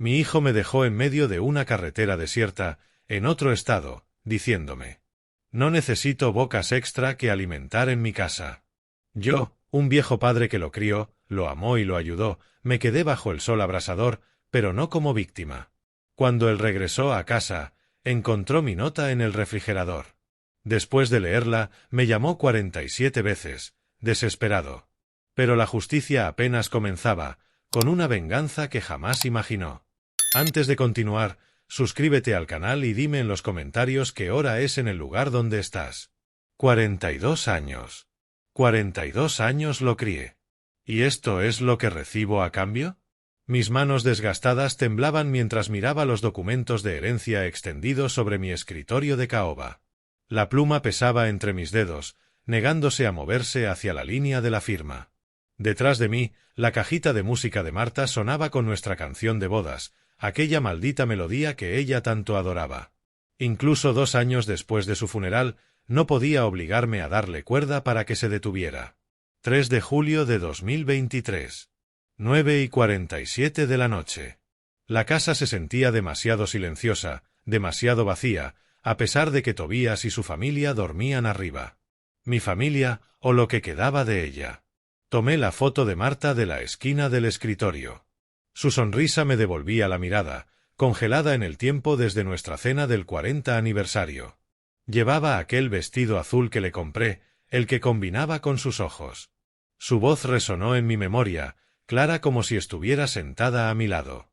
Mi hijo me dejó en medio de una carretera desierta, en otro estado, diciéndome: no necesito bocas extra que alimentar en mi casa. Yo, un viejo padre que lo crió, lo amó y lo ayudó, me quedé bajo el sol abrasador, pero no como víctima. Cuando él regresó a casa, encontró mi nota en el refrigerador. Después de leerla, me llamó 47 veces, desesperado. Pero la justicia apenas comenzaba, con una venganza que jamás imaginó. Antes de continuar, suscríbete al canal y dime en los comentarios qué hora es en el lugar donde estás. 42 años. 42 años lo crié. ¿Y esto es lo que recibo a cambio? Mis manos desgastadas temblaban mientras miraba los documentos de herencia extendidos sobre mi escritorio de caoba. La pluma pesaba entre mis dedos, negándose a moverse hacia la línea de la firma. Detrás de mí, la cajita de música de Marta sonaba con nuestra canción de bodas, aquella maldita melodía que ella tanto adoraba. Incluso 2 años después de su funeral, no podía obligarme a darle cuerda para que se detuviera. 3 de julio de 2023. 9:47 de la noche. La casa se sentía demasiado silenciosa, demasiado vacía, a pesar de que Tobías y su familia dormían arriba. Mi familia, o lo que quedaba de ella. Tomé la foto de Marta de la esquina del escritorio. Su sonrisa me devolvía la mirada, congelada en el tiempo desde nuestra cena del 40 aniversario. Llevaba aquel vestido azul que le compré, el que combinaba con sus ojos. Su voz resonó en mi memoria, clara como si estuviera sentada a mi lado.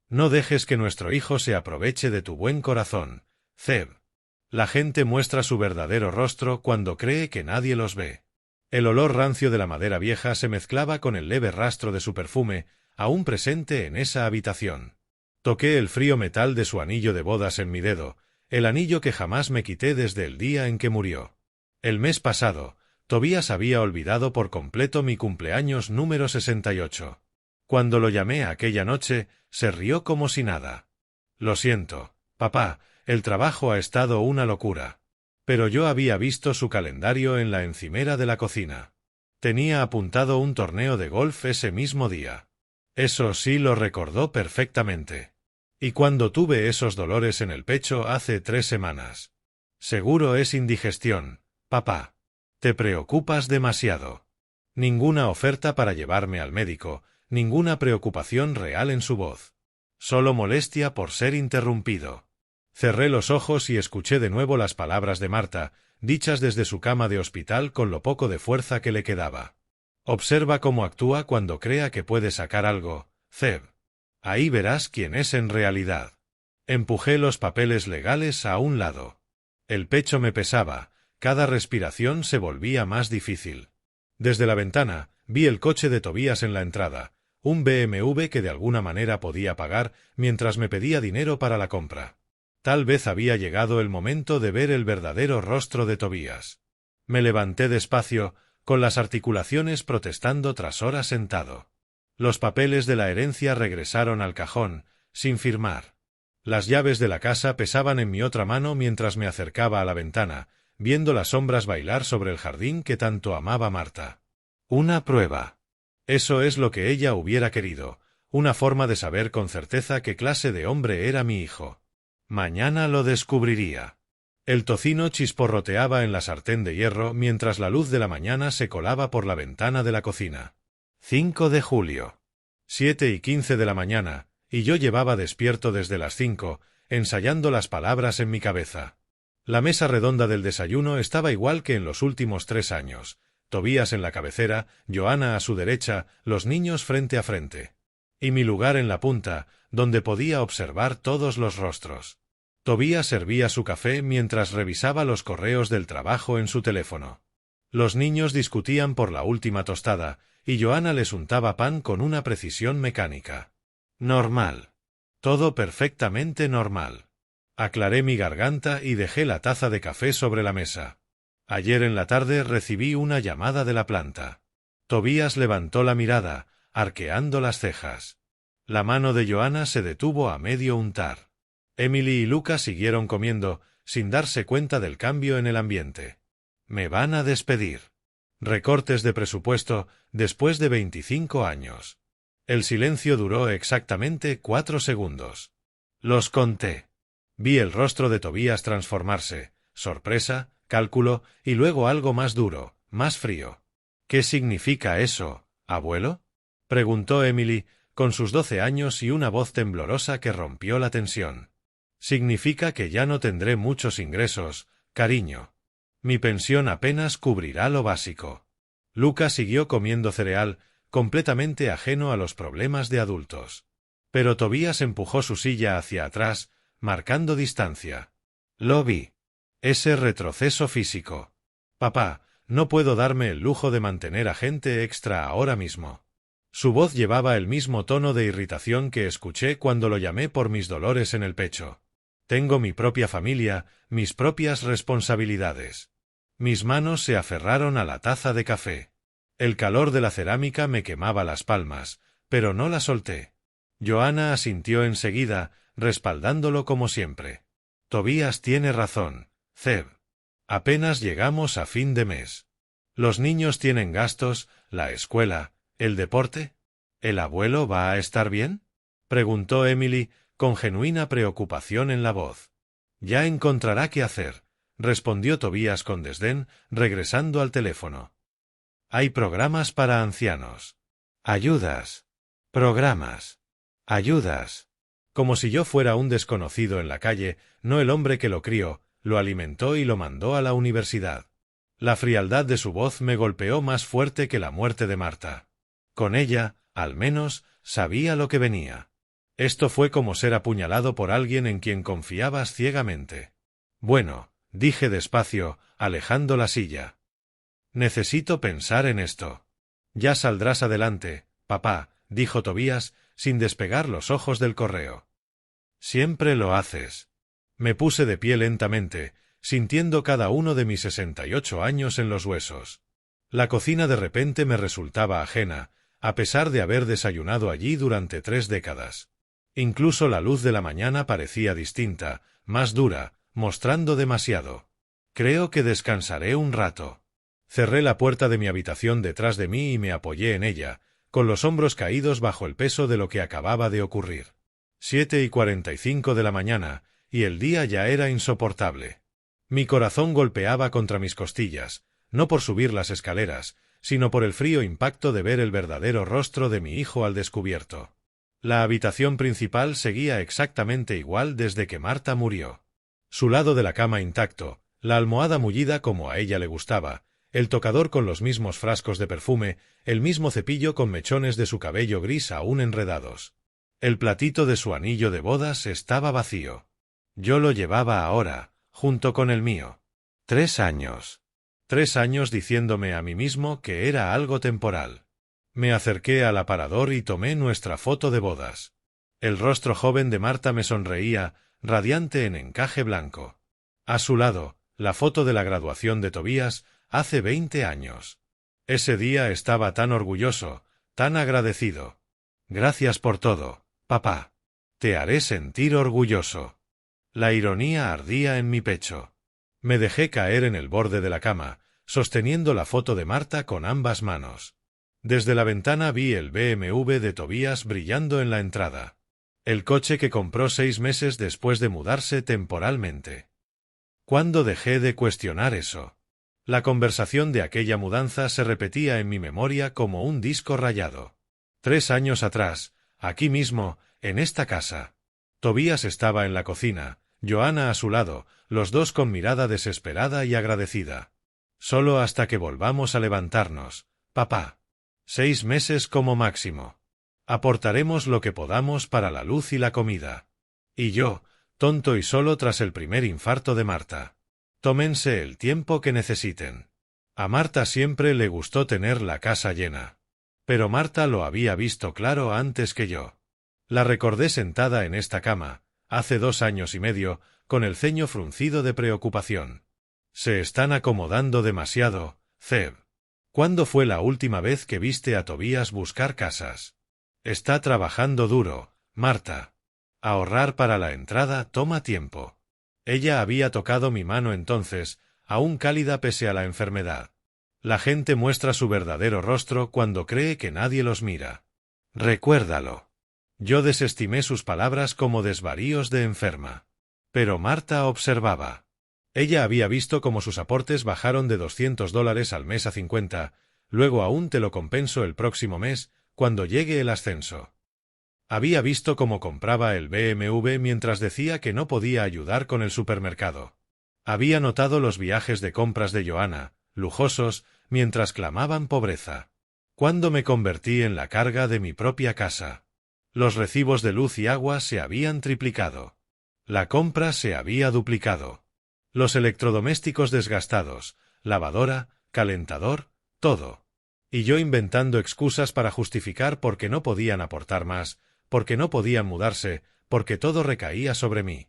No dejes que nuestro hijo se aproveche de tu buen corazón, Zeb. La gente muestra su verdadero rostro cuando cree que nadie los ve. El olor rancio de la madera vieja se mezclaba con el leve rastro de su perfume, aún presente en esa habitación. Toqué el frío metal de su anillo de bodas en mi dedo, el anillo que jamás me quité desde el día en que murió. El mes pasado, Tobías había olvidado por completo mi cumpleaños número 68. Cuando lo llamé aquella noche, se rió como si nada. Lo siento, papá, el trabajo ha estado una locura. Pero yo había visto su calendario en la encimera de la cocina. Tenía apuntado un torneo de golf ese mismo día. Eso sí lo recordó perfectamente. Y cuando tuve esos dolores en el pecho hace 3 semanas. Seguro es indigestión, papá. Te preocupas demasiado. Ninguna oferta para llevarme al médico, ninguna preocupación real en su voz. Solo molestia por ser interrumpido. Cerré los ojos y escuché de nuevo las palabras de Marta, dichas desde su cama de hospital con lo poco de fuerza que le quedaba. Observa cómo actúa cuando crea que puede sacar algo, Zeb. Ahí verás quién es en realidad. Empujé los papeles legales a un lado. El pecho me pesaba, cada respiración se volvía más difícil. Desde la ventana, vi el coche de Tobías en la entrada, un BMW que de alguna manera podía pagar mientras me pedía dinero para la compra. Tal vez había llegado el momento de ver el verdadero rostro de Tobías. Me levanté despacio, con las articulaciones protestando tras horas sentado. Los papeles de la herencia regresaron al cajón, sin firmar. Las llaves de la casa pesaban en mi otra mano mientras me acercaba a la ventana, viendo las sombras bailar sobre el jardín que tanto amaba Marta. Una prueba. Eso es lo que ella hubiera querido, una forma de saber con certeza qué clase de hombre era mi hijo. Mañana lo descubriría. El tocino chisporroteaba en la sartén de hierro mientras la luz de la mañana se colaba por la ventana de la cocina. 5 de julio. 7:15 de la mañana, y yo llevaba despierto desde las 5, ensayando las palabras en mi cabeza. La mesa redonda del desayuno estaba igual que en los últimos 3 años. Tobías en la cabecera, Johanna a su derecha, los niños frente a frente. Y mi lugar en la punta, donde podía observar todos los rostros. Tobías servía su café mientras revisaba los correos del trabajo en su teléfono. Los niños discutían por la última tostada, y Johanna les untaba pan con una precisión mecánica. Normal. Todo perfectamente normal. Aclaré mi garganta y dejé la taza de café sobre la mesa. Ayer en la tarde recibí una llamada de la planta. Tobías levantó la mirada, arqueando las cejas. La mano de Johanna se detuvo a medio untar. Emily y Lucas siguieron comiendo, sin darse cuenta del cambio en el ambiente. Me van a despedir. Recortes de presupuesto después de 25 años. El silencio duró exactamente 4 segundos. Los conté. Vi el rostro de Tobías transformarse, sorpresa, cálculo, y luego algo más duro, más frío. ¿Qué significa eso, abuelo?, preguntó Emily, con sus 12 años y una voz temblorosa que rompió la tensión. Significa que ya no tendré muchos ingresos, cariño. Mi pensión apenas cubrirá lo básico. Luca siguió comiendo cereal, completamente ajeno a los problemas de adultos. Pero Tobías empujó su silla hacia atrás, marcando distancia. Lo vi. Ese retroceso físico. Papá, no puedo darme el lujo de mantener a gente extra ahora mismo. Su voz llevaba el mismo tono de irritación que escuché cuando lo llamé por mis dolores en el pecho. Tengo mi propia familia, mis propias responsabilidades. Mis manos se aferraron a la taza de café. El calor de la cerámica me quemaba las palmas, pero no la solté. Joanna asintió enseguida, respaldándolo como siempre. Tobías tiene razón, Zeb. Apenas llegamos a fin de mes. Los niños tienen gastos, la escuela, el deporte. ¿El abuelo va a estar bien?, preguntó Emily, con genuina preocupación en la voz. Ya encontrará qué hacer, respondió Tobías con desdén, regresando al teléfono. Hay programas para ancianos. Ayudas. Programas. Ayudas. Como si yo fuera un desconocido en la calle, no el hombre que lo crió, lo alimentó y lo mandó a la universidad. La frialdad de su voz me golpeó más fuerte que la muerte de Marta. Con ella, al menos, sabía lo que venía. Esto fue como ser apuñalado por alguien en quien confiabas ciegamente. Bueno, dije despacio, alejando la silla. Necesito pensar en esto. Ya saldrás adelante, papá, dijo Tobías, sin despegar los ojos del correo. Siempre lo haces. Me puse de pie lentamente, sintiendo cada uno de mis 68 años en los huesos. La cocina de repente me resultaba ajena, a pesar de haber desayunado allí durante 3 décadas. Incluso la luz de la mañana parecía distinta, más dura, mostrando demasiado. Creo que descansaré un rato. Cerré la puerta de mi habitación detrás de mí y me apoyé en ella, con los hombros caídos bajo el peso de lo que acababa de ocurrir. 7:45 de la mañana, y el día ya era insoportable. Mi corazón golpeaba contra mis costillas, no por subir las escaleras, sino por el frío impacto de ver el verdadero rostro de mi hijo al descubierto. La habitación principal seguía exactamente igual desde que Marta murió. Su lado de la cama intacto, la almohada mullida como a ella le gustaba, el tocador con los mismos frascos de perfume, el mismo cepillo con mechones de su cabello gris aún enredados. El platito de su anillo de bodas estaba vacío. Yo lo llevaba ahora, junto con el mío. 3 años. 3 años diciéndome a mí mismo que era algo temporal. Me acerqué al aparador y tomé nuestra foto de bodas. El rostro joven de Marta me sonreía, radiante en encaje blanco. A su lado, la foto de la graduación de Tobías, hace 20 años. Ese día estaba tan orgulloso, tan agradecido. Gracias por todo, papá. Te haré sentir orgulloso. La ironía ardía en mi pecho. Me dejé caer en el borde de la cama, sosteniendo la foto de Marta con ambas manos. Desde la ventana vi el BMW de Tobías brillando en la entrada. El coche que compró 6 meses después de mudarse temporalmente. ¿Cuándo dejé de cuestionar eso? La conversación de aquella mudanza se repetía en mi memoria como un disco rayado. 3 años atrás, aquí mismo, en esta casa. Tobías estaba en la cocina, Joanna a su lado, los dos con mirada desesperada y agradecida. Solo hasta que volvamos a levantarnos, papá. 6 meses como máximo. Aportaremos lo que podamos para la luz y la comida. Y yo, tonto y solo tras el primer infarto de Marta. Tómense el tiempo que necesiten. A Marta siempre le gustó tener la casa llena. Pero Marta lo había visto claro antes que yo. La recordé sentada en esta cama, hace 2 años y medio, con el ceño fruncido de preocupación. Se están acomodando demasiado, Zeb. ¿Cuándo fue la última vez que viste a Tobías buscar casas? Está trabajando duro, Marta. Ahorrar para la entrada toma tiempo. Ella había tocado mi mano entonces, aún cálida pese a la enfermedad. La gente muestra su verdadero rostro cuando cree que nadie los mira. Recuérdalo. Yo desestimé sus palabras como desvaríos de enferma. Pero Marta observaba. Ella había visto cómo sus aportes bajaron de $200 al mes a 50, luego aún te lo compenso el próximo mes, cuando llegue el ascenso. Había visto cómo compraba el BMW mientras decía que no podía ayudar con el supermercado. Había notado los viajes de compras de Johanna, lujosos, mientras clamaban pobreza. Cuando me convertí en la carga de mi propia casa. Los recibos de luz y agua se habían triplicado. La compra se había duplicado. Los electrodomésticos desgastados, lavadora, calentador, todo. Y yo inventando excusas para justificar por qué no podían aportar más, porque no podían mudarse, porque todo recaía sobre mí.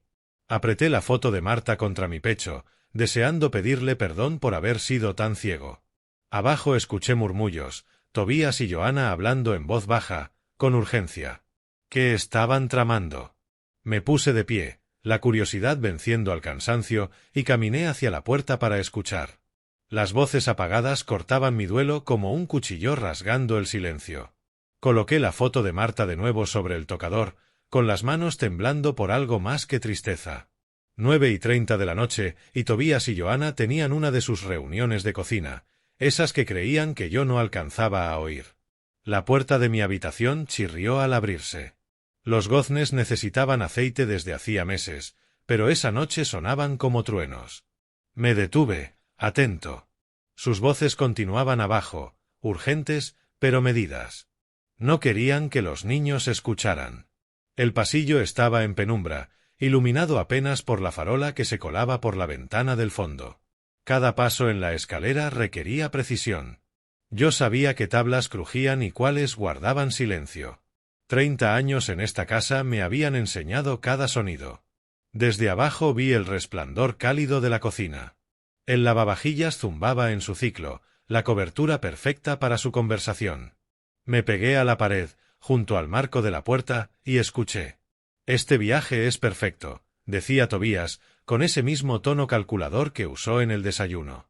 Apreté la foto de Marta contra mi pecho, deseando pedirle perdón por haber sido tan ciego. Abajo escuché murmullos, Tobías y Johanna hablando en voz baja, con urgencia. ¿Qué estaban tramando? Me puse de pie, la curiosidad venciendo al cansancio, y caminé hacia la puerta para escuchar. Las voces apagadas cortaban mi duelo como un cuchillo rasgando el silencio. Coloqué la foto de Marta de nuevo sobre el tocador, con las manos temblando por algo más que tristeza. 9:30 de la noche, y Tobías y Johanna tenían una de sus reuniones de cocina, esas que creían que yo no alcanzaba a oír. La puerta de mi habitación chirrió al abrirse. Los goznes necesitaban aceite desde hacía meses, pero esa noche sonaban como truenos. Me detuve, atento. Sus voces continuaban abajo, urgentes, pero medidas. No querían que los niños escucharan. El pasillo estaba en penumbra, iluminado apenas por la farola que se colaba por la ventana del fondo. Cada paso en la escalera requería precisión. Yo sabía qué tablas crujían y cuáles guardaban silencio. 30 años en esta casa me habían enseñado cada sonido. Desde abajo vi el resplandor cálido de la cocina. El lavavajillas zumbaba en su ciclo, la cobertura perfecta para su conversación. Me pegué a la pared, junto al marco de la puerta, y escuché. Este viaje es perfecto, decía Tobías, con ese mismo tono calculador que usó en el desayuno.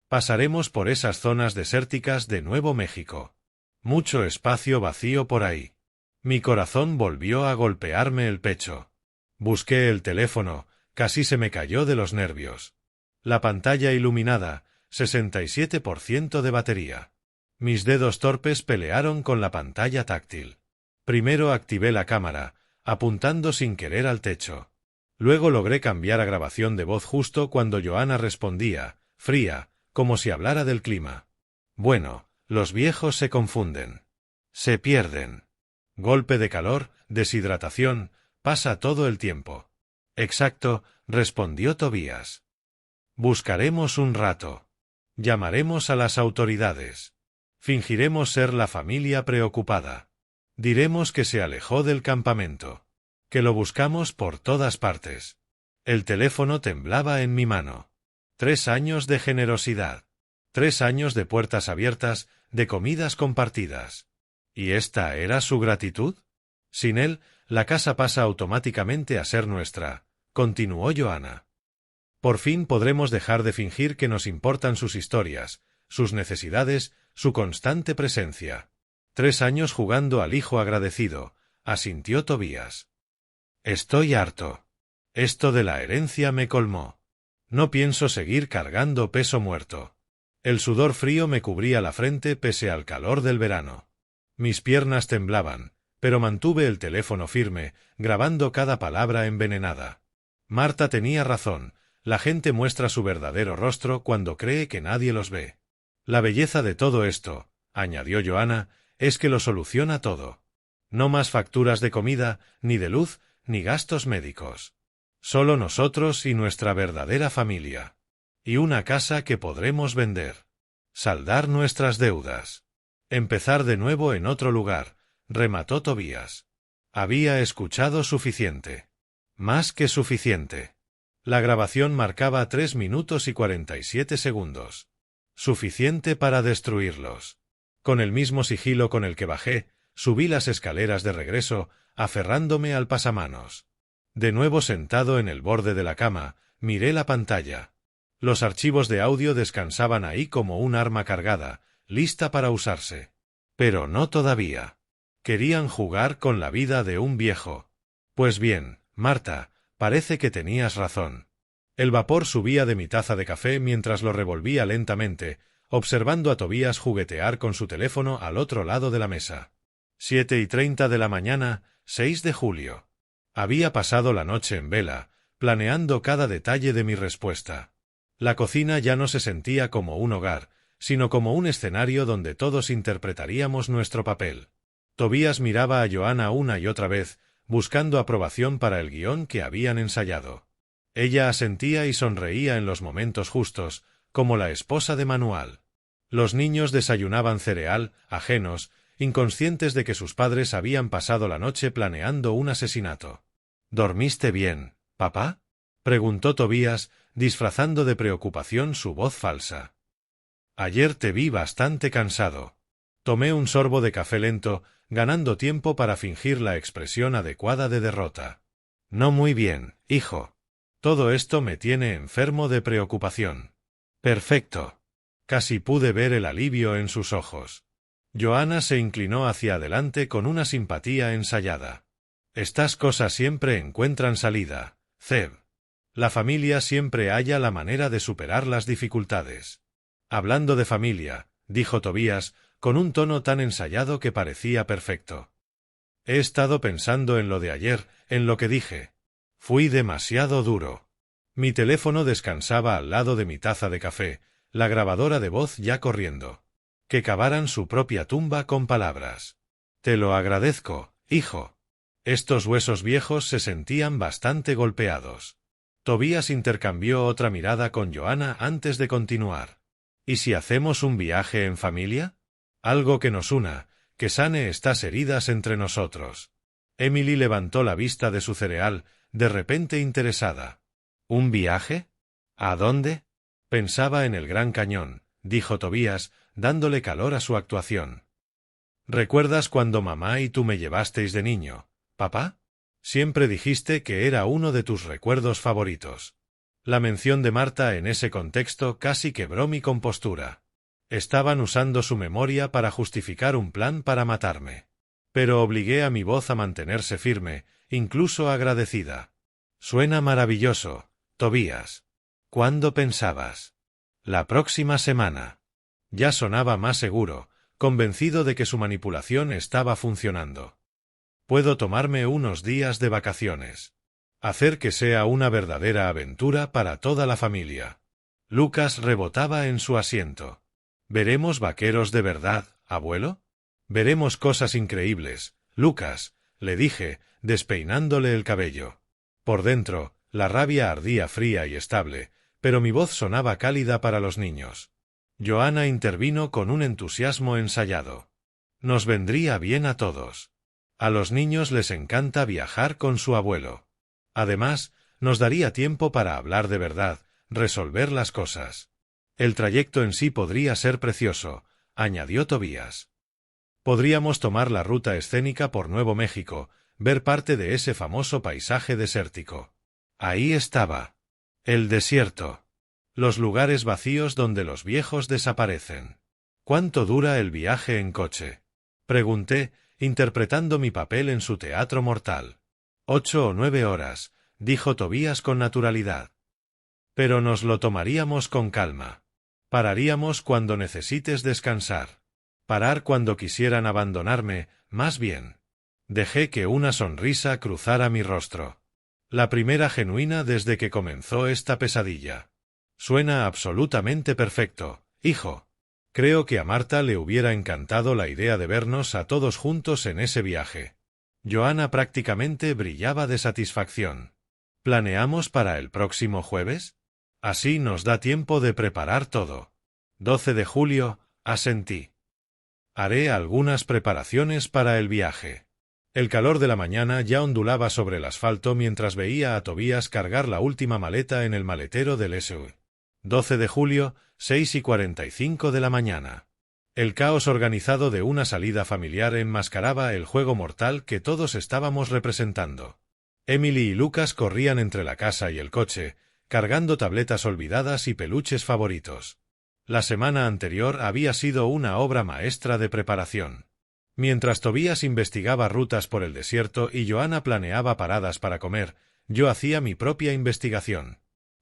Pasaremos por esas zonas desérticas de Nuevo México. Mucho espacio vacío por ahí. Mi corazón volvió a golpearme el pecho. Busqué el teléfono, casi se me cayó de los nervios. La pantalla iluminada, 67% de batería. Mis dedos torpes pelearon con la pantalla táctil. Primero activé la cámara, apuntando sin querer al techo. Luego logré cambiar a grabación de voz justo cuando Johanna respondía, fría, como si hablara del clima. Bueno, los viejos se confunden. Se pierden. Golpe de calor, deshidratación, pasa todo el tiempo. Exacto, respondió Tobías. Buscaremos un rato. Llamaremos a las autoridades. Fingiremos ser la familia preocupada. Diremos que se alejó del campamento. Que lo buscamos por todas partes. El teléfono temblaba en mi mano. 3 años de generosidad. 3 años de puertas abiertas, de comidas compartidas. ¿Y esta era su gratitud? Sin él, la casa pasa automáticamente a ser nuestra, continuó Johanna. Por fin podremos dejar de fingir que nos importan sus historias, sus necesidades, su constante presencia. 3 años jugando al hijo agradecido, asintió Tobías. Estoy harto. Esto de la herencia me colmó. No pienso seguir cargando peso muerto. El sudor frío me cubría la frente pese al calor del verano. Mis piernas temblaban, pero mantuve el teléfono firme, grabando cada palabra envenenada. Marta tenía razón, la gente muestra su verdadero rostro cuando cree que nadie los ve. La belleza de todo esto, añadió Johanna, es que lo soluciona todo. No más facturas de comida, ni de luz, ni gastos médicos. Solo nosotros y nuestra verdadera familia. Y una casa que podremos vender. Saldar nuestras deudas. Empezar de nuevo en otro lugar, remató Tobías. Había escuchado suficiente. Más que suficiente. La grabación marcaba 3 minutos y 47 segundos. Suficiente para destruirlos. Con el mismo sigilo con el que bajé, subí las escaleras de regreso, aferrándome al pasamanos. De nuevo sentado en el borde de la cama, miré la pantalla. Los archivos de audio descansaban ahí como un arma cargada, lista para usarse. Pero no todavía. Querían jugar con la vida de un viejo. Pues bien, Marta, parece que tenías razón. El vapor subía de mi taza de café mientras lo revolvía lentamente, observando a Tobías juguetear con su teléfono al otro lado de la mesa. 7:30 de la mañana, 6 de julio. Había pasado la noche en vela, planeando cada detalle de mi respuesta. La cocina ya no se sentía como un hogar, sino como un escenario donde todos interpretaríamos nuestro papel. Tobías miraba a Johanna una y otra vez, buscando aprobación para el guión que habían ensayado. Ella asentía y sonreía en los momentos justos, como la esposa de manual. Los niños desayunaban cereal, ajenos, inconscientes de que sus padres habían pasado la noche planeando un asesinato. —¿Dormiste bien, papá? —preguntó Tobías, disfrazando de preocupación su voz falsa. —Ayer te vi bastante cansado. Tomé un sorbo de café lento, ganando tiempo para fingir la expresión adecuada de derrota. —No muy bien, hijo. Todo esto me tiene enfermo de preocupación. —Perfecto. Casi pude ver el alivio en sus ojos. Johanna se inclinó hacia adelante con una simpatía ensayada. Estas cosas siempre encuentran salida, Zeb. La familia siempre halla la manera de superar las dificultades. Hablando de familia, dijo Tobías, con un tono tan ensayado que parecía perfecto. He estado pensando en lo de ayer, en lo que dije. Fui demasiado duro. Mi teléfono descansaba al lado de mi taza de café, la grabadora de voz ya corriendo. Que cavaran su propia tumba con palabras. Te lo agradezco, hijo. Estos huesos viejos se sentían bastante golpeados. Tobías intercambió otra mirada con Johanna antes de continuar. ¿Y si hacemos un viaje en familia? Algo que nos una, que sane estas heridas entre nosotros. Emily levantó la vista de su cereal, de repente interesada. ¿Un viaje? ¿A dónde? Pensaba en el Gran Cañón, dijo Tobías, dándole calor a su actuación. ¿Recuerdas cuando mamá y tú me llevasteis de niño, papá? Siempre dijiste que era uno de tus recuerdos favoritos. La mención de Marta en ese contexto casi quebró mi compostura. Estaban usando su memoria para justificar un plan para matarme. Pero obligué a mi voz a mantenerse firme, incluso agradecida. Suena maravilloso, Tobías. ¿Cuándo pensabas? La próxima semana. Ya sonaba más seguro, convencido de que su manipulación estaba funcionando. Puedo tomarme unos días de vacaciones. Hacer que sea una verdadera aventura para toda la familia. Lucas rebotaba en su asiento. ¿Veremos vaqueros de verdad, abuelo? Veremos cosas increíbles, Lucas, le dije, despeinándole el cabello. Por dentro, la rabia ardía fría y estable, pero mi voz sonaba cálida para los niños. Johanna intervino con un entusiasmo ensayado. Nos vendría bien a todos. A los niños les encanta viajar con su abuelo. Además, nos daría tiempo para hablar de verdad, resolver las cosas. El trayecto en sí podría ser precioso, añadió Tobías. Podríamos tomar la ruta escénica por Nuevo México, ver parte de ese famoso paisaje desértico. Ahí estaba. El desierto. Los lugares vacíos donde los viejos desaparecen. ¿Cuánto dura el viaje en coche? Pregunté, interpretando mi papel en su teatro mortal. 8 o 9 horas, dijo Tobías con naturalidad. Pero nos lo tomaríamos con calma. Pararíamos cuando necesites descansar. Parar cuando quisieran abandonarme, más bien. Dejé que una sonrisa cruzara mi rostro. La primera genuina desde que comenzó esta pesadilla. Suena absolutamente perfecto, hijo. Creo que a Marta le hubiera encantado la idea de vernos a todos juntos en ese viaje. Johanna prácticamente brillaba de satisfacción. ¿Planeamos para el próximo jueves? Así nos da tiempo de preparar todo. 12 de julio, asentí. Haré algunas preparaciones para el viaje. El calor de la mañana ya ondulaba sobre el asfalto mientras veía a Tobías cargar la última maleta en el maletero del SUV. 12 de julio, 6:45 de la mañana. El caos organizado de una salida familiar enmascaraba el juego mortal que todos estábamos representando. Emily y Lucas corrían entre la casa y el coche, cargando tabletas olvidadas y peluches favoritos. La semana anterior había sido una obra maestra de preparación. Mientras Tobías investigaba rutas por el desierto y Joanna planeaba paradas para comer, yo hacía mi propia investigación.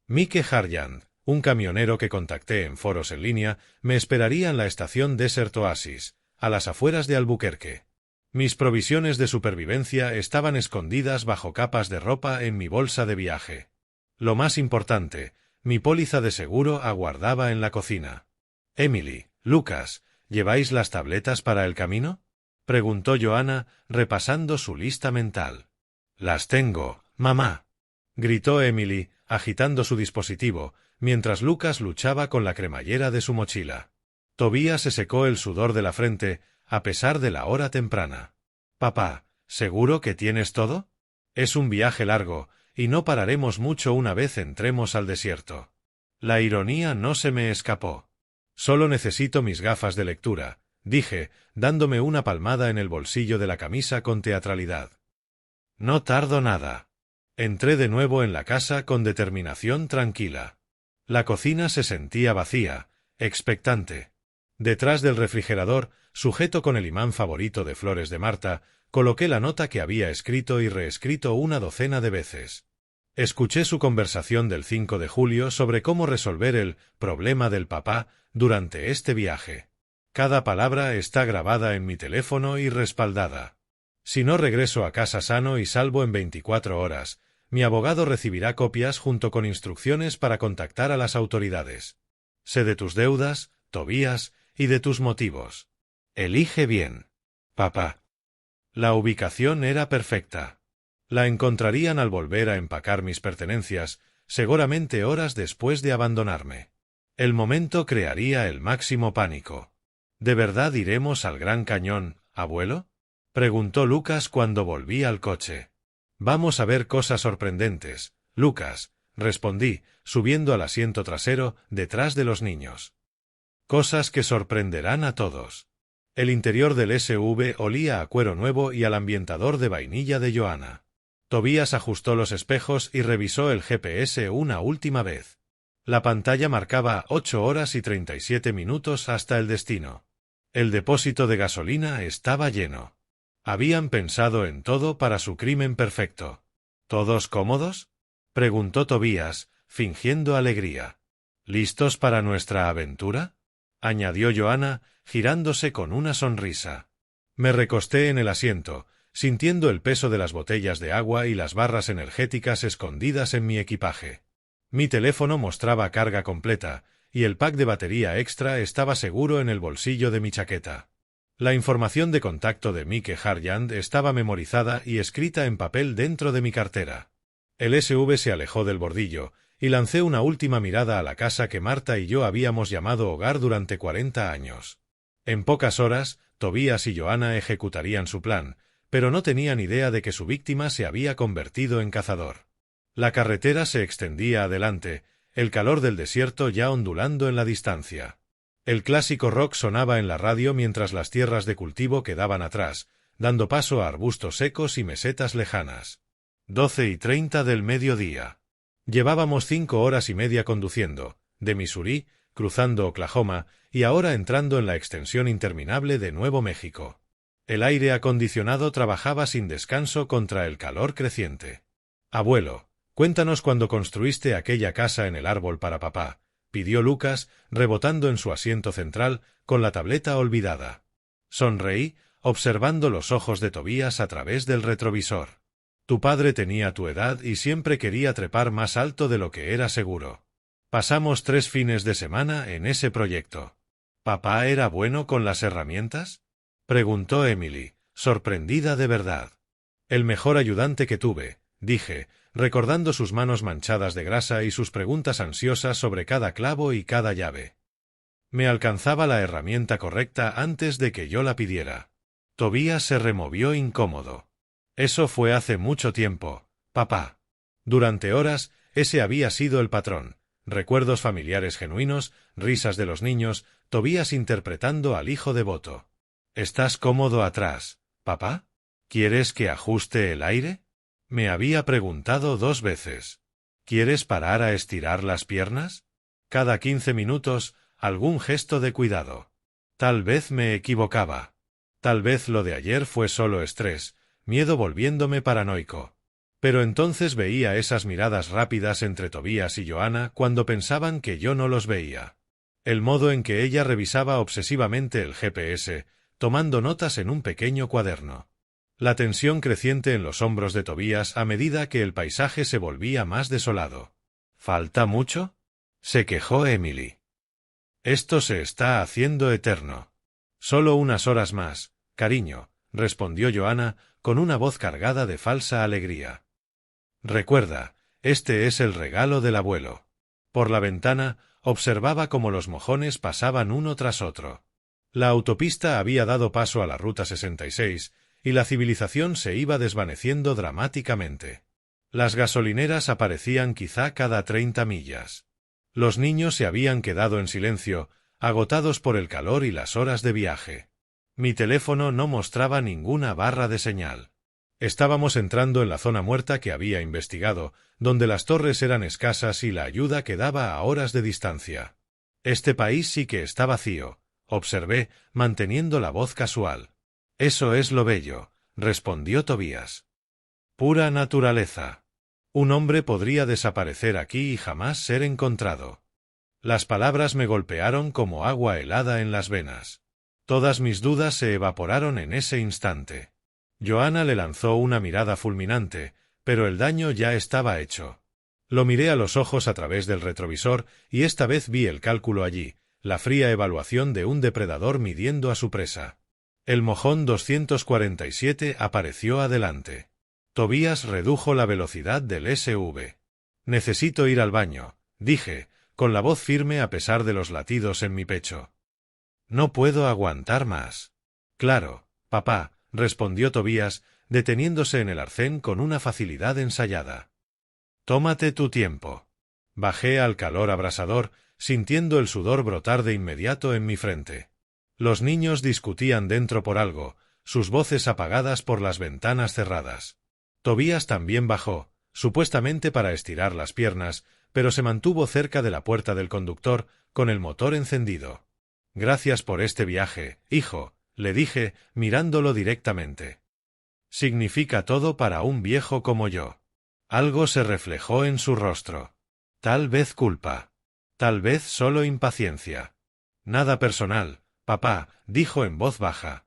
Mike Harjand, un camionero que contacté en foros en línea, me esperaría en la estación Desert Oasis, a las afueras de Albuquerque. Mis provisiones de supervivencia estaban escondidas bajo capas de ropa en mi bolsa de viaje. Lo más importante, mi póliza de seguro aguardaba en la cocina. Emily, Lucas, ¿lleváis las tabletas para el camino?, preguntó Joanna, repasando su lista mental. Las tengo, mamá, gritó Emily, agitando su dispositivo, mientras Lucas luchaba con la cremallera de su mochila. Tobías se secó el sudor de la frente, a pesar de la hora temprana. Papá, ¿seguro que tienes todo? Es un viaje largo, y no pararemos mucho una vez entremos al desierto. La ironía no se me escapó. Solo necesito mis gafas de lectura, dije, dándome una palmada en el bolsillo de la camisa con teatralidad. No tardo nada. Entré de nuevo en la casa con determinación tranquila. La cocina se sentía vacía, expectante. Detrás del refrigerador, sujeto con el imán favorito de flores de Marta, coloqué la nota que había escrito y reescrito una docena de veces. Escuché su conversación del 5 de julio sobre cómo resolver el problema del papá durante este viaje. Cada palabra está grabada en mi teléfono y respaldada. Si no regreso a casa sano y salvo en 24 horas, mi abogado recibirá copias junto con instrucciones para contactar a las autoridades. Sé de tus deudas, Tobías, y de tus motivos. Elige bien, papá. La ubicación era perfecta. La encontrarían al volver a empacar mis pertenencias, seguramente horas después de abandonarme. El momento crearía el máximo pánico. ¿De verdad iremos al Gran Cañón, abuelo?, preguntó Lucas cuando volví al coche. Vamos a ver cosas sorprendentes, Lucas, respondí, subiendo al asiento trasero, detrás de los niños. Cosas que sorprenderán a todos. El interior del SUV olía a cuero nuevo y al ambientador de vainilla de Joanna. Tobías ajustó los espejos y revisó el GPS una última vez. La pantalla marcaba 8 horas y 37 minutos hasta el destino. El depósito de gasolina estaba lleno. Habían pensado en todo para su crimen perfecto. ¿Todos cómodos?, preguntó Tobías, fingiendo alegría. ¿Listos para nuestra aventura?, añadió Joanna, girándose con una sonrisa. Me recosté en el asiento, sintiendo el peso de las botellas de agua y las barras energéticas escondidas en mi equipaje. Mi teléfono mostraba carga completa, y el pack de batería extra estaba seguro en el bolsillo de mi chaqueta. La información de contacto de Mike Harjand estaba memorizada y escrita en papel dentro de mi cartera. El SUV se alejó del bordillo, y lancé una última mirada a la casa que Marta y yo habíamos llamado hogar durante 40 años. En pocas horas, Tobías y Joanna ejecutarían su plan, pero no tenían idea de que su víctima se había convertido en cazador. La carretera se extendía adelante, el calor del desierto ya ondulando en la distancia. El clásico rock sonaba en la radio mientras las tierras de cultivo quedaban atrás, dando paso a arbustos secos y mesetas lejanas. 12:30 del mediodía. Llevábamos 5 horas y media conduciendo, de Missouri, cruzando Oklahoma, y ahora entrando en la extensión interminable de Nuevo México. El aire acondicionado trabajaba sin descanso contra el calor creciente. Abuelo, cuéntanos cuándo construiste aquella casa en el árbol para papá, pidió Lucas, rebotando en su asiento central, con la tableta olvidada. Sonreí, observando los ojos de Tobías a través del retrovisor. Tu padre tenía tu edad y siempre quería trepar más alto de lo que era seguro. Pasamos 3 fines de semana en ese proyecto. ¿Papá era bueno con las herramientas?, preguntó Emily, sorprendida de verdad. El mejor ayudante que tuve, dije, recordando sus manos manchadas de grasa y sus preguntas ansiosas sobre cada clavo y cada llave. Me alcanzaba la herramienta correcta antes de que yo la pidiera. Tobías se removió incómodo. Eso fue hace mucho tiempo, papá. Durante horas, ese había sido el patrón. Recuerdos familiares genuinos, risas de los niños, Tobías interpretando al hijo devoto. ¿Estás cómodo atrás, papá? ¿Quieres que ajuste el aire?, me había preguntado 2 veces. ¿Quieres parar a estirar las piernas? Cada 15 minutos, algún gesto de cuidado. Tal vez me equivocaba. Tal vez lo de ayer fue solo estrés, miedo volviéndome paranoico. Pero entonces veía esas miradas rápidas entre Tobías y Johanna cuando pensaban que yo no los veía. El modo en que ella revisaba obsesivamente el GPS, tomando notas en un pequeño cuaderno. La tensión creciente en los hombros de Tobías a medida que el paisaje se volvía más desolado. ¿Falta mucho?, se quejó Emily. Esto se está haciendo eterno. Solo unas horas más, cariño, respondió Johanna con una voz cargada de falsa alegría. Recuerda, este es el regalo del abuelo. Por la ventana, observaba cómo los mojones pasaban uno tras otro. La autopista había dado paso a la Ruta 66, y la civilización se iba desvaneciendo dramáticamente. Las gasolineras aparecían quizá cada 30 millas. Los niños se habían quedado en silencio, agotados por el calor y las horas de viaje. Mi teléfono no mostraba ninguna barra de señal. Estábamos entrando en la zona muerta que había investigado, donde las torres eran escasas y la ayuda quedaba a horas de distancia. Este país sí que está vacío, observé, manteniendo la voz casual. Eso es lo bello, respondió Tobías. Pura naturaleza. Un hombre podría desaparecer aquí y jamás ser encontrado. Las palabras me golpearon como agua helada en las venas. Todas mis dudas se evaporaron en ese instante. Johanna le lanzó una mirada fulminante, pero el daño ya estaba hecho. Lo miré a los ojos a través del retrovisor y esta vez vi el cálculo allí, la fría evaluación de un depredador midiendo a su presa. El mojón 247 apareció adelante. Tobías redujo la velocidad del SV. Necesito ir al baño, dije, con la voz firme a pesar de los latidos en mi pecho. No puedo aguantar más. Claro, papá, respondió Tobías, deteniéndose en el arcén con una facilidad ensayada. Tómate tu tiempo. Bajé al calor abrasador, sintiendo el sudor brotar de inmediato en mi frente. Los niños discutían dentro por algo, sus voces apagadas por las ventanas cerradas. Tobías también bajó, supuestamente para estirar las piernas, pero se mantuvo cerca de la puerta del conductor, con el motor encendido. Gracias por este viaje, hijo, le dije, mirándolo directamente. Significa todo para un viejo como yo. Algo se reflejó en su rostro. Tal vez culpa. Tal vez solo impaciencia. Nada personal, papá, dijo en voz baja.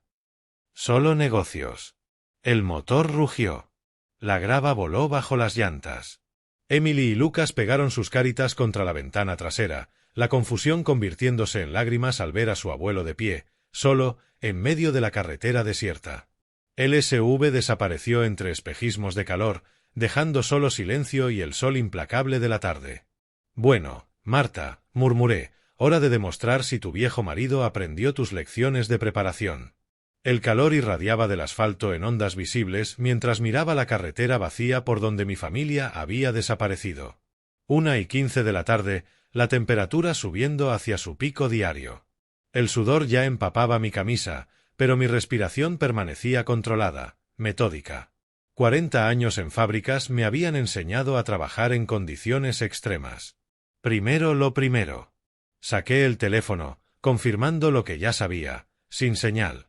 Solo negocios. El motor rugió. La grava voló bajo las llantas. Emily y Lucas pegaron sus caritas contra la ventana trasera, la confusión convirtiéndose en lágrimas al ver a su abuelo de pie, solo, en medio de la carretera desierta. El SV desapareció entre espejismos de calor, dejando solo silencio y el sol implacable de la tarde. Bueno, Marta, murmuré, hora de demostrar si tu viejo marido aprendió tus lecciones de preparación. El calor irradiaba del asfalto en ondas visibles mientras miraba la carretera vacía por donde mi familia había desaparecido. 1:15 de la tarde, la temperatura subiendo hacia su pico diario. El sudor ya empapaba mi camisa, pero mi respiración permanecía controlada, metódica. 40 años en fábricas me habían enseñado a trabajar en condiciones extremas. Primero lo primero. Saqué el teléfono, confirmando lo que ya sabía, sin señal.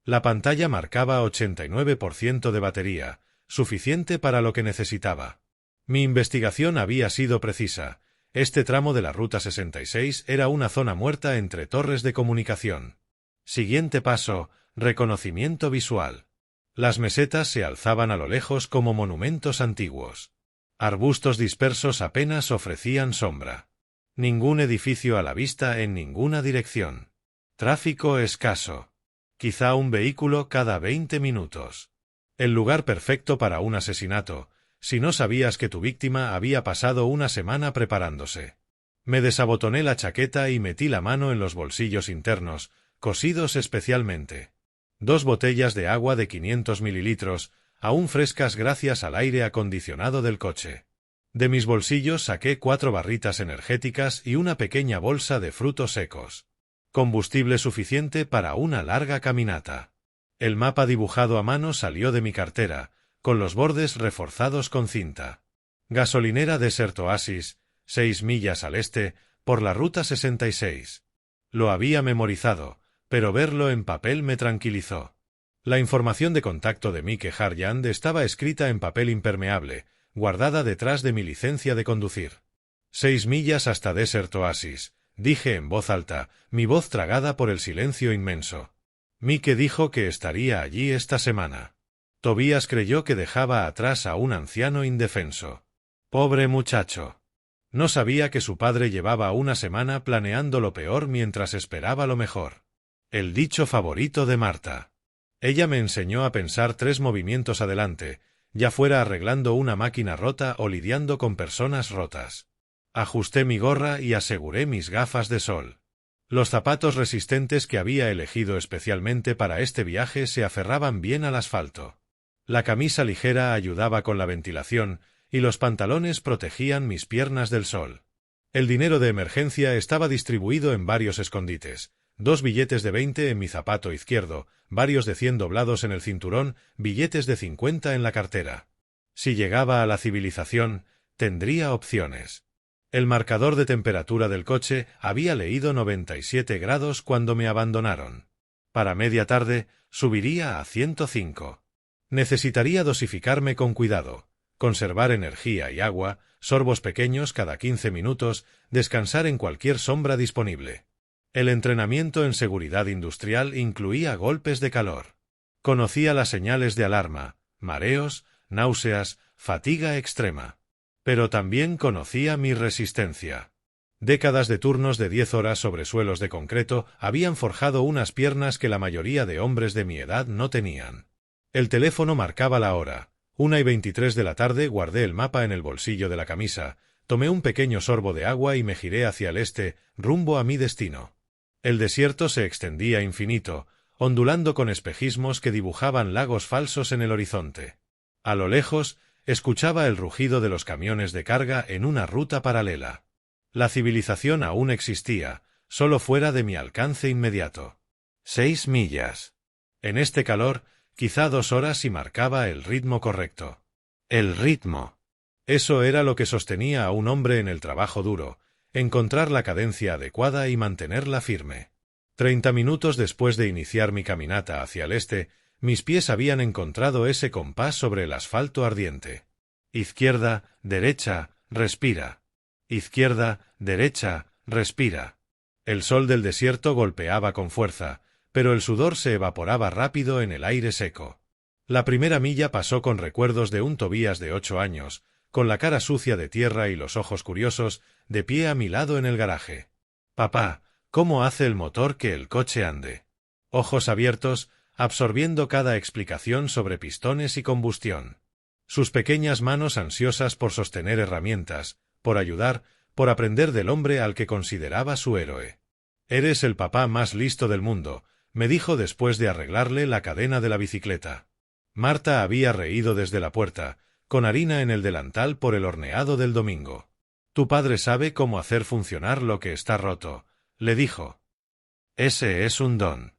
La pantalla marcaba 89% de batería, suficiente para lo que necesitaba. Mi investigación había sido precisa. Este tramo de la Ruta 66 era una zona muerta entre torres de comunicación. Siguiente paso, reconocimiento visual. Las mesetas se alzaban a lo lejos como monumentos antiguos. Arbustos dispersos apenas ofrecían sombra. Ningún edificio a la vista en ninguna dirección. Tráfico escaso. Quizá un vehículo cada 20 minutos. El lugar perfecto para un asesinato, si no sabías que tu víctima había pasado una semana preparándose. Me desabotoné la chaqueta y metí la mano en los bolsillos internos, cosidos especialmente. 2 botellas de agua de 500 mililitros, aún frescas gracias al aire acondicionado del coche. De mis bolsillos saqué 4 barritas energéticas y una pequeña bolsa de frutos secos. Combustible suficiente para una larga caminata. El mapa dibujado a mano salió de mi cartera, con los bordes reforzados con cinta. Gasolinera Desert Oasis, 6 millas al este, por la Ruta 66. Lo había memorizado, pero verlo en papel me tranquilizó. La información de contacto de Mike Harjand estaba escrita en papel impermeable, guardada detrás de mi licencia de conducir. 6 millas hasta Desert Oasis, dije en voz alta, mi voz tragada por el silencio inmenso. Mike dijo que estaría allí esta semana. Tobias creyó que dejaba atrás a un anciano indefenso. Pobre muchacho. No sabía que su padre llevaba una semana planeando lo peor mientras esperaba lo mejor. El dicho favorito de Marta. Ella me enseñó a pensar 3 movimientos adelante, ya fuera arreglando una máquina rota o lidiando con personas rotas. Ajusté mi gorra y aseguré mis gafas de sol. Los zapatos resistentes que había elegido especialmente para este viaje se aferraban bien al asfalto. La camisa ligera ayudaba con la ventilación y los pantalones protegían mis piernas del sol. El dinero de emergencia estaba distribuido en varios escondites. 2 billetes de 20 en mi zapato izquierdo, varios de 100 doblados en el cinturón, billetes de 50 en la cartera. Si llegaba a la civilización, tendría opciones. El marcador de temperatura del coche había leído 97 grados cuando me abandonaron. Para media tarde, subiría a 105. Necesitaría dosificarme con cuidado, conservar energía y agua, sorbos pequeños cada 15 minutos, descansar en cualquier sombra disponible. El entrenamiento en seguridad industrial incluía golpes de calor. Conocía las señales de alarma, mareos, náuseas, fatiga extrema. Pero también conocía mi resistencia. Décadas de turnos de 10 horas sobre suelos de concreto habían forjado unas piernas que la mayoría de hombres de mi edad no tenían. El teléfono marcaba la hora. 1:23 de la tarde. Guardé el mapa en el bolsillo de la camisa, tomé un pequeño sorbo de agua y me giré hacia el este, rumbo a mi destino. El desierto se extendía infinito, ondulando con espejismos que dibujaban lagos falsos en el horizonte. A lo lejos, escuchaba el rugido de los camiones de carga en una ruta paralela. La civilización aún existía, solo fuera de mi alcance inmediato. 6 millas. En este calor, quizá 2 horas y marcaba el ritmo correcto. El ritmo. Eso era lo que sostenía a un hombre en el trabajo duro, encontrar la cadencia adecuada y mantenerla firme. 30 minutos después de iniciar mi caminata hacia el este, mis pies habían encontrado ese compás sobre el asfalto ardiente. Izquierda, derecha, respira. Izquierda, derecha, respira. El sol del desierto golpeaba con fuerza, pero el sudor se evaporaba rápido en el aire seco. La primera milla pasó con recuerdos de un Tobías de 8 años, con la cara sucia de tierra y los ojos curiosos, de pie a mi lado en el garaje. Papá, ¿cómo hace el motor que el coche ande? Ojos abiertos, absorbiendo cada explicación sobre pistones y combustión. Sus pequeñas manos ansiosas por sostener herramientas, por ayudar, por aprender del hombre al que consideraba su héroe. Eres el papá más listo del mundo, me dijo después de arreglarle la cadena de la bicicleta. Marta había reído desde la puerta, con harina en el delantal por el horneado del domingo. Tu padre sabe cómo hacer funcionar lo que está roto, le dijo. Ese es un don.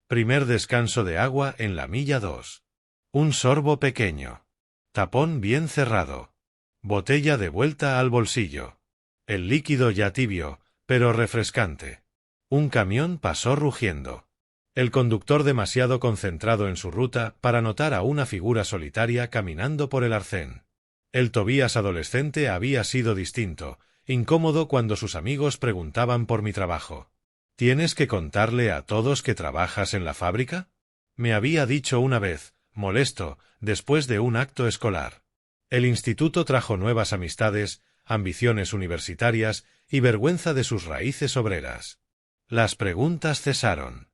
Primer descanso de agua en la milla 2. Un sorbo pequeño. Tapón bien cerrado. Botella de vuelta al bolsillo. El líquido ya tibio, pero refrescante. Un camión pasó rugiendo. El conductor demasiado concentrado en su ruta para notar a una figura solitaria caminando por el arcén. El Tobías adolescente había sido distinto, incómodo cuando sus amigos preguntaban por mi trabajo. ¿Tienes que contarle a todos que trabajas en la fábrica? Me había dicho una vez, molesto, después de un acto escolar. El instituto trajo nuevas amistades, ambiciones universitarias y vergüenza de sus raíces obreras. Las preguntas cesaron.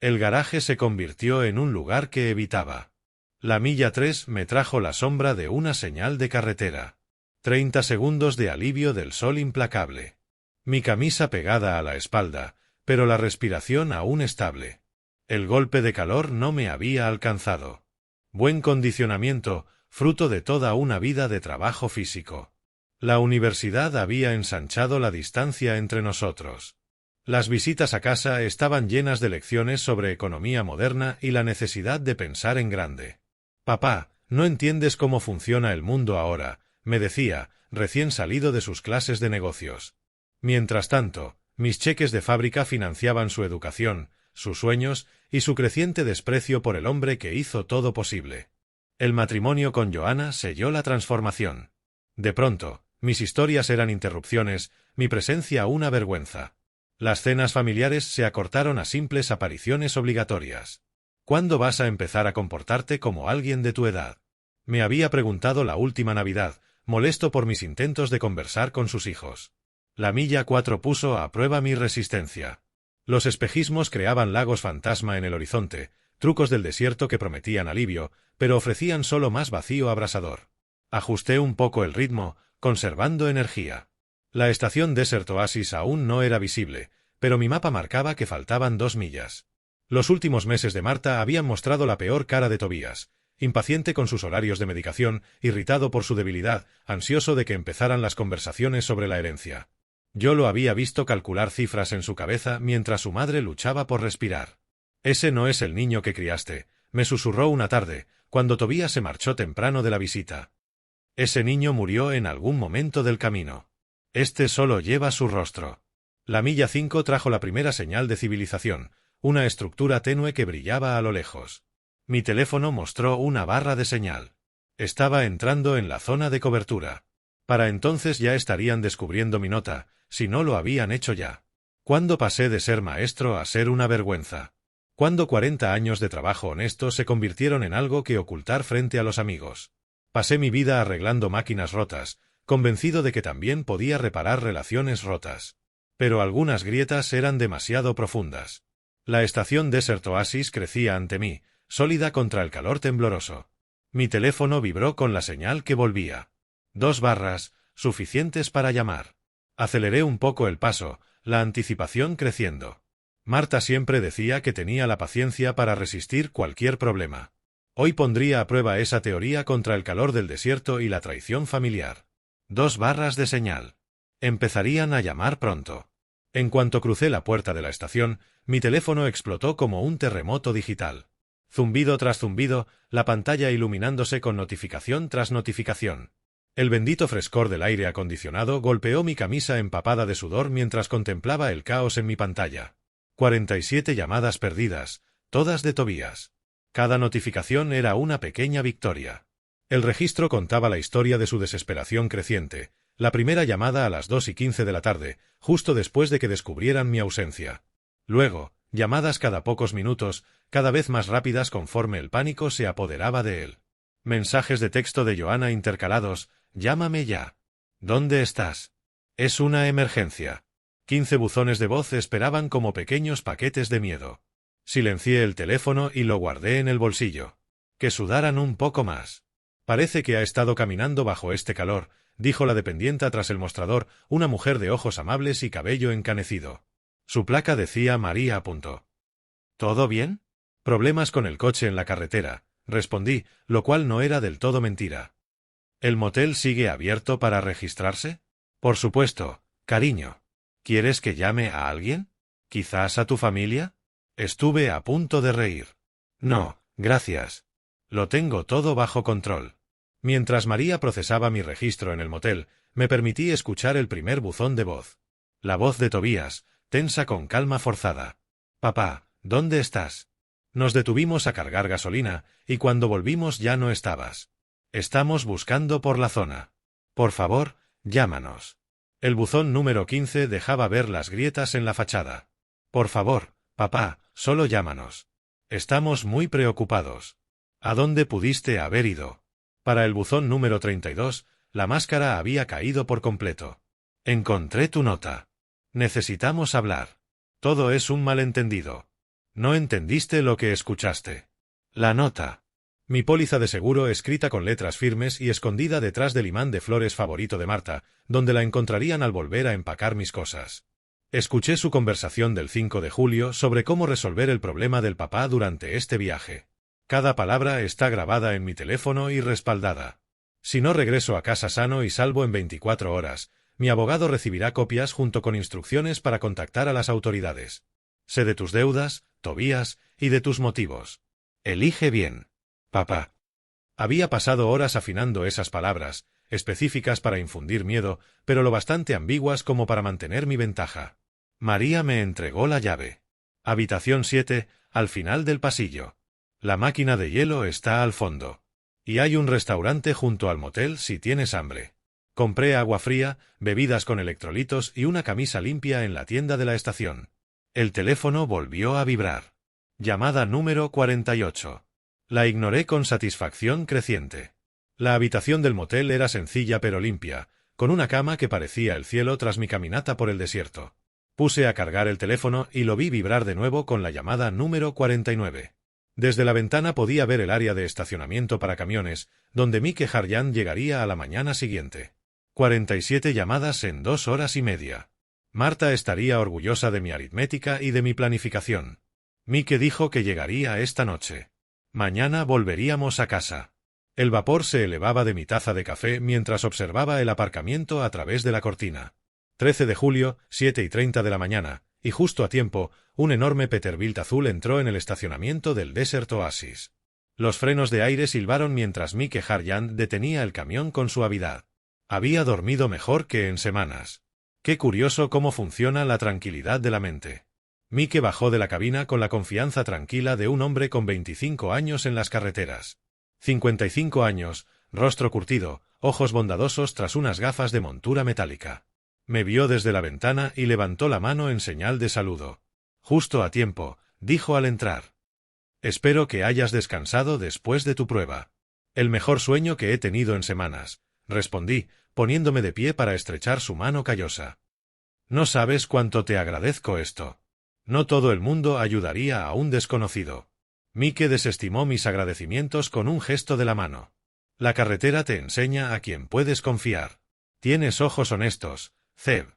El garaje se convirtió en un lugar que evitaba. La milla 3 me trajo la sombra de una señal de carretera. 30 segundos de alivio del sol implacable. Mi camisa pegada a la espalda, pero la respiración aún estable. El golpe de calor no me había alcanzado. Buen condicionamiento, fruto de toda una vida de trabajo físico. La universidad había ensanchado la distancia entre nosotros. Las visitas a casa estaban llenas de lecciones sobre economía moderna y la necesidad de pensar en grande. Papá, no entiendes cómo funciona el mundo ahora, me decía, recién salido de sus clases de negocios. Mientras tanto, mis cheques de fábrica financiaban su educación, sus sueños y su creciente desprecio por el hombre que hizo todo posible. El matrimonio con Joanna selló la transformación. De pronto, mis historias eran interrupciones, mi presencia una vergüenza. Las cenas familiares se acortaron a simples apariciones obligatorias. ¿Cuándo vas a empezar a comportarte como alguien de tu edad? Me había preguntado la última Navidad, molesto por mis intentos de conversar con sus hijos. La milla 4 puso a prueba mi resistencia. Los espejismos creaban lagos fantasma en el horizonte, trucos del desierto que prometían alivio, pero ofrecían solo más vacío abrasador. Ajusté un poco el ritmo, conservando energía. La estación Desert Oasis aún no era visible, pero mi mapa marcaba que faltaban 2 millas. Los últimos meses de Marta habían mostrado la peor cara de Tobías, impaciente con sus horarios de medicación, irritado por su debilidad, ansioso de que empezaran las conversaciones sobre la herencia. Yo lo había visto calcular cifras en su cabeza mientras su madre luchaba por respirar. «Ese no es el niño que criaste», me susurró una tarde, cuando Tobías se marchó temprano de la visita. «Ese niño murió en algún momento del camino. Este solo lleva su rostro». La milla 5 trajo la primera señal de civilización, una estructura tenue que brillaba a lo lejos. Mi teléfono mostró una barra de señal. Estaba entrando en la zona de cobertura. Para entonces ya estarían descubriendo mi nota, si no lo habían hecho ya. ¿Cuándo pasé de ser maestro a ser una vergüenza? ¿Cuándo 40 años de trabajo honesto se convirtieron en algo que ocultar frente a los amigos? Pasé mi vida arreglando máquinas rotas, convencido de que también podía reparar relaciones rotas. Pero algunas grietas eran demasiado profundas. La estación Desert Oasis crecía ante mí, sólida contra el calor tembloroso. Mi teléfono vibró con la señal que volvía. 2 barras, suficientes para llamar. Aceleré un poco el paso, la anticipación creciendo. Marta siempre decía que tenía la paciencia para resistir cualquier problema. Hoy pondría a prueba esa teoría contra el calor del desierto y la traición familiar. 2 barras de señal. Empezarían a llamar pronto. En cuanto crucé la puerta de la estación, mi teléfono explotó como un terremoto digital. Zumbido tras zumbido, la pantalla iluminándose con notificación tras notificación. El bendito frescor del aire acondicionado golpeó mi camisa empapada de sudor mientras contemplaba el caos en mi pantalla. 47 llamadas perdidas, todas de Tobías. Cada notificación era una pequeña victoria. El registro contaba la historia de su desesperación creciente. La primera llamada a las 2:15 de la tarde, justo después de que descubrieran mi ausencia. Luego, llamadas cada pocos minutos, cada vez más rápidas conforme el pánico se apoderaba de él. Mensajes de texto de Joanna intercalados: «Llámame ya». «¿Dónde estás? Es una emergencia». 15 buzones de voz esperaban como pequeños paquetes de miedo. Silencié el teléfono y lo guardé en el bolsillo. Que sudaran un poco más. «Parece que ha estado caminando bajo este calor», dijo la dependienta tras el mostrador, una mujer de ojos amables y cabello encanecido. Su placa decía María. «¿Todo bien?» «Problemas con el coche en la carretera», respondí, lo cual no era del todo mentira. «¿El motel sigue abierto para registrarse?» «Por supuesto, cariño. ¿Quieres que llame a alguien? ¿Quizás a tu familia?» Estuve a punto de reír. «No, gracias. Lo tengo todo bajo control». Mientras María procesaba mi registro en el motel, me permití escuchar el primer buzón de voz. La voz de Tobías, tensa con calma forzada. «Papá, ¿dónde estás? Nos detuvimos a cargar gasolina, y cuando volvimos ya no estabas. Estamos buscando por la zona. Por favor, llámanos». El buzón número 15 dejaba ver las grietas en la fachada. «Por favor, papá, solo llámanos. Estamos muy preocupados». «¿A dónde pudiste haber ido?» Para el buzón número 32, la máscara había caído por completo. «Encontré tu nota. Necesitamos hablar. Todo es un malentendido. No entendiste lo que escuchaste». La nota. Mi póliza de seguro escrita con letras firmes y escondida detrás del imán de flores favorito de Marta, donde la encontrarían al volver a empacar mis cosas. Escuché su conversación del 5 de julio sobre cómo resolver el problema del papá durante este viaje. Cada palabra está grabada en mi teléfono y respaldada. Si no regreso a casa sano y salvo en 24 horas, mi abogado recibirá copias junto con instrucciones para contactar a las autoridades. Sé de tus deudas, Tobías, y de tus motivos. Elige bien. Papá. Había pasado horas afinando esas palabras, específicas para infundir miedo, pero lo bastante ambiguas como para mantener mi ventaja. María me entregó la llave. Habitación 7, al final del pasillo. La máquina de hielo está al fondo. Y hay un restaurante junto al motel si tienes hambre. Compré agua fría, bebidas con electrolitos y una camisa limpia en la tienda de la estación. El teléfono volvió a vibrar. Llamada número 48. La ignoré con satisfacción creciente. La habitación del motel era sencilla pero limpia, con una cama que parecía el cielo tras mi caminata por el desierto. Puse a cargar el teléfono y lo vi vibrar de nuevo con la llamada número 49. Desde la ventana podía ver el área de estacionamiento para camiones, donde Mike Harjan llegaría a la mañana siguiente. 47 llamadas en 2 horas y media. Marta estaría orgullosa de mi aritmética y de mi planificación. Mike dijo que llegaría esta noche. Mañana volveríamos a casa. El vapor se elevaba de mi taza de café mientras observaba el aparcamiento a través de la cortina. 13 de julio, 7:30 de la mañana, y justo a tiempo, un enorme Peterbilt azul entró en el estacionamiento del Desert Oasis. Los frenos de aire silbaron mientras Mike Harjan detenía el camión con suavidad. Había dormido mejor que en semanas. Qué curioso cómo funciona la tranquilidad de la mente. Mike bajó de la cabina con la confianza tranquila de un hombre con 25 años en las carreteras. 55 años, rostro curtido, ojos bondadosos tras unas gafas de montura metálica. Me vio desde la ventana y levantó la mano en señal de saludo. Justo a tiempo, dijo al entrar. Espero que hayas descansado después de tu prueba. El mejor sueño que he tenido en semanas, respondí, poniéndome de pie para estrechar su mano callosa. No sabes cuánto te agradezco esto. No todo el mundo ayudaría a un desconocido. Mike desestimó mis agradecimientos con un gesto de la mano. La carretera te enseña a quien puedes confiar. Tienes ojos honestos, Zeb.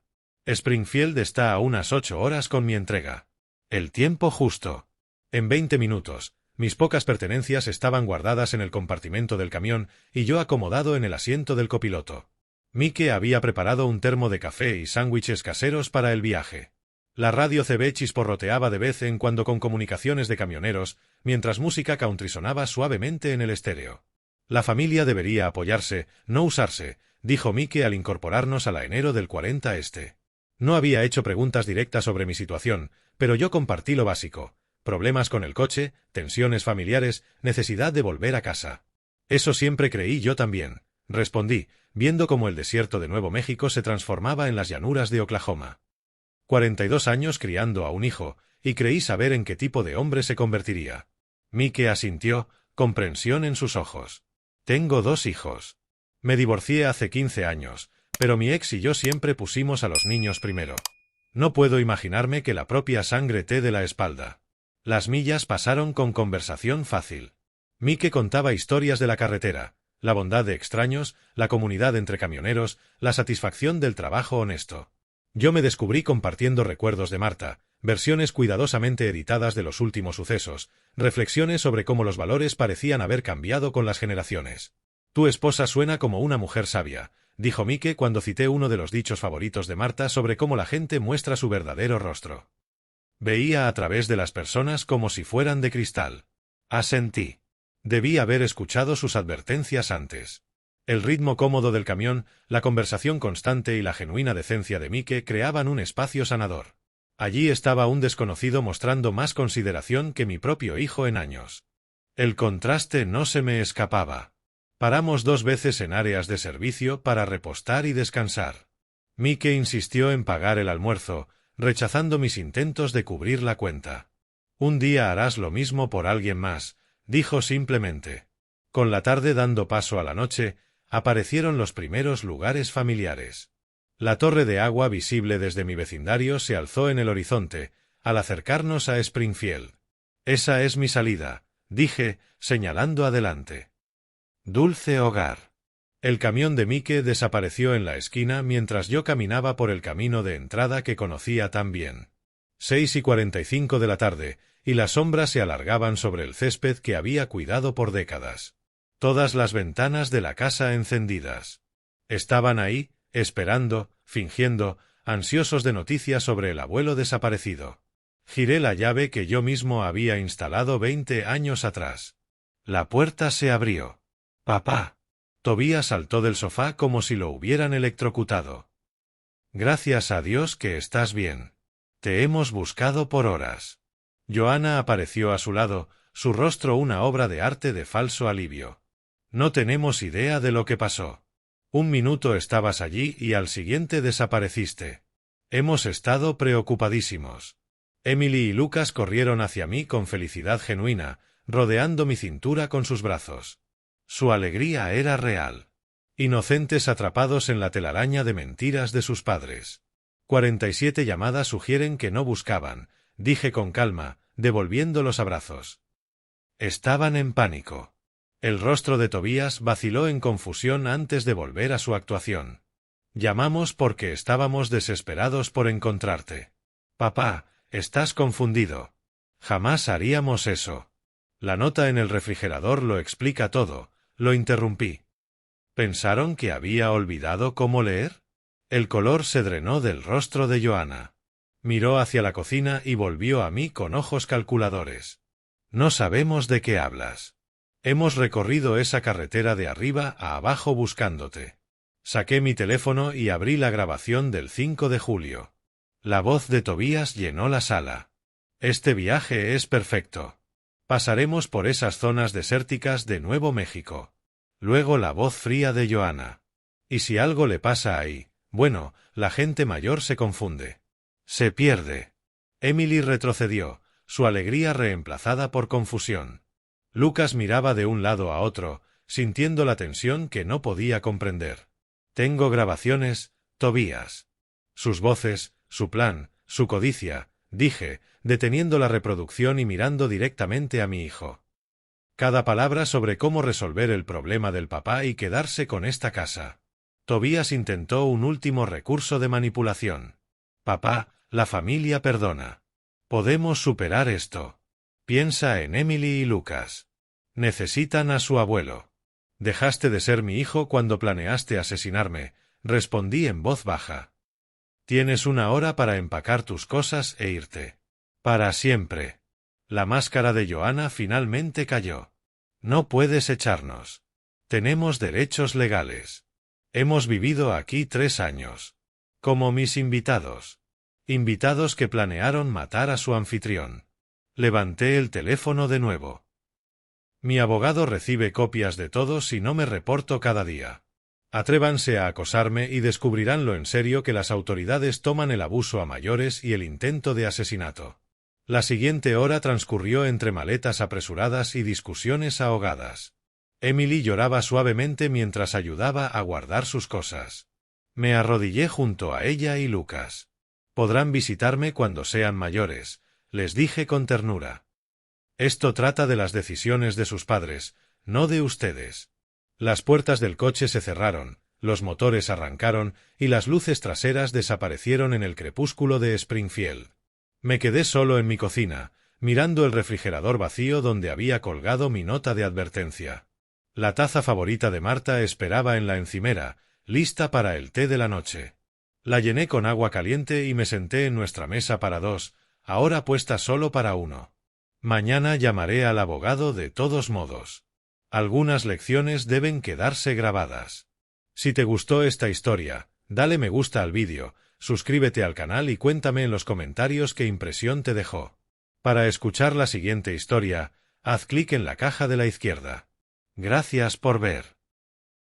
Springfield está a unas 8 horas con mi entrega. El tiempo justo. En 20 minutos, mis pocas pertenencias estaban guardadas en el compartimento del camión y yo acomodado en el asiento del copiloto. Mike había preparado un termo de café y sándwiches caseros para el viaje. La radio CB chisporroteaba de vez en cuando con comunicaciones de camioneros, mientras música country sonaba suavemente en el estéreo. La familia debería apoyarse, no usarse, dijo Mike al incorporarnos a la enero del 40 este. No había hecho preguntas directas sobre mi situación, pero yo compartí lo básico: problemas con el coche, tensiones familiares, necesidad de volver a casa. Eso siempre creí yo también, respondí, viendo cómo el desierto de Nuevo México se transformaba en las llanuras de Oklahoma. 42 años criando a un hijo, y creí saber en qué tipo de hombre se convertiría. Mike asintió, comprensión en sus ojos. Tengo 2 hijos. Me divorcié hace 15 años, pero mi ex y yo siempre pusimos a los niños primero. No puedo imaginarme que la propia sangre te dé la espalda. Las millas pasaron con conversación fácil. Mike contaba historias de la carretera, la bondad de extraños, la comunidad entre camioneros, la satisfacción del trabajo honesto. Yo me descubrí compartiendo recuerdos de Marta, versiones cuidadosamente editadas de los últimos sucesos, reflexiones sobre cómo los valores parecían haber cambiado con las generaciones. Tu esposa suena como una mujer sabia, dijo Mike cuando cité uno de los dichos favoritos de Marta sobre cómo la gente muestra su verdadero rostro. Veía a través de las personas como si fueran de cristal. Asentí. Debí haber escuchado sus advertencias antes. El ritmo cómodo del camión, la conversación constante y la genuina decencia de Mike creaban un espacio sanador. Allí estaba un desconocido mostrando más consideración que mi propio hijo en años. El contraste no se me escapaba. Paramos 2 veces en áreas de servicio para repostar y descansar. Mike insistió en pagar el almuerzo, rechazando mis intentos de cubrir la cuenta. Un día harás lo mismo por alguien más, dijo simplemente. Con la tarde dando paso a la noche, aparecieron los primeros lugares familiares. La torre de agua visible desde mi vecindario se alzó en el horizonte, al acercarnos a Springfield. Esa es mi salida, dije, señalando adelante. Dulce hogar. El camión de Mike desapareció en la esquina mientras yo caminaba por el camino de entrada que conocía tan bien. 6:45 de la tarde, y las sombras se alargaban sobre el césped que había cuidado por décadas. Todas las ventanas de la casa encendidas. Estaban ahí, esperando, fingiendo, ansiosos de noticias sobre el abuelo desaparecido. Giré la llave que yo mismo había instalado 20 años atrás. La puerta se abrió. «Papá». Tobías saltó del sofá como si lo hubieran electrocutado. «Gracias a Dios que estás bien. Te hemos buscado por horas». Joanna apareció a su lado, su rostro una obra de arte de falso alivio. No tenemos idea de lo que pasó. Un minuto estabas allí y al siguiente desapareciste. Hemos estado preocupadísimos. Emily y Lucas corrieron hacia mí con felicidad genuina, rodeando mi cintura con sus brazos. Su alegría era real. Inocentes atrapados en la telaraña de mentiras de sus padres. 47 llamadas sugieren que no buscaban, dije con calma, devolviendo los abrazos. Estaban en pánico. El rostro de Tobías vaciló en confusión antes de volver a su actuación. Llamamos porque estábamos desesperados por encontrarte. Papá, estás confundido. Jamás haríamos eso. La nota en el refrigerador lo explica todo, lo interrumpí. ¿Pensaron que había olvidado cómo leer? El color se drenó del rostro de Joanna. Miró hacia la cocina y volvió a mí con ojos calculadores. No sabemos de qué hablas. Hemos recorrido esa carretera de arriba a abajo buscándote. Saqué mi teléfono y abrí la grabación del 5 de julio. La voz de Tobías llenó la sala. Este viaje es perfecto. Pasaremos por esas zonas desérticas de Nuevo México. Luego la voz fría de Joanna. ¿Y si algo le pasa ahí? Bueno, la gente mayor se confunde. Se pierde. Emily retrocedió, su alegría reemplazada por confusión. Lucas miraba de un lado a otro, sintiendo la tensión que no podía comprender. Tengo grabaciones, Tobías. Sus voces, su plan, su codicia, dije, deteniendo la reproducción y mirando directamente a mi hijo. Cada palabra sobre cómo resolver el problema del papá y quedarse con esta casa. Tobías intentó un último recurso de manipulación. Papá, la familia perdona. Podemos superar esto. Piensa en Emily y Lucas. Necesitan a su abuelo. Dejaste de ser mi hijo cuando planeaste asesinarme, respondí en voz baja. Tienes 1 hora para empacar tus cosas e irte. Para siempre. La máscara de Joanna finalmente cayó. No puedes echarnos. Tenemos derechos legales. Hemos vivido aquí 3 años. Como mis invitados. Invitados que planearon matar a su anfitrión. Levanté el teléfono de nuevo. Mi abogado recibe copias de todo si no me reporto cada día. Atrévanse a acosarme y descubrirán lo en serio que las autoridades toman el abuso a mayores y el intento de asesinato. La siguiente hora transcurrió entre maletas apresuradas y discusiones ahogadas. Emily lloraba suavemente mientras ayudaba a guardar sus cosas. Me arrodillé junto a ella y Lucas. Podrán visitarme cuando sean mayores, les dije con ternura. Esto trata de las decisiones de sus padres, no de ustedes. Las puertas del coche se cerraron, los motores arrancaron y las luces traseras desaparecieron en el crepúsculo de Springfield. Me quedé solo en mi cocina, mirando el refrigerador vacío donde había colgado mi nota de advertencia. La taza favorita de Marta esperaba en la encimera, lista para el té de la noche. La llené con agua caliente y me senté en nuestra mesa para 2, ahora puesta solo para 1. Mañana llamaré al abogado de todos modos. Algunas lecciones deben quedarse grabadas. Si te gustó esta historia, dale me gusta al vídeo, suscríbete al canal y cuéntame en los comentarios qué impresión te dejó. Para escuchar la siguiente historia, haz clic en la caja de la izquierda. Gracias por ver.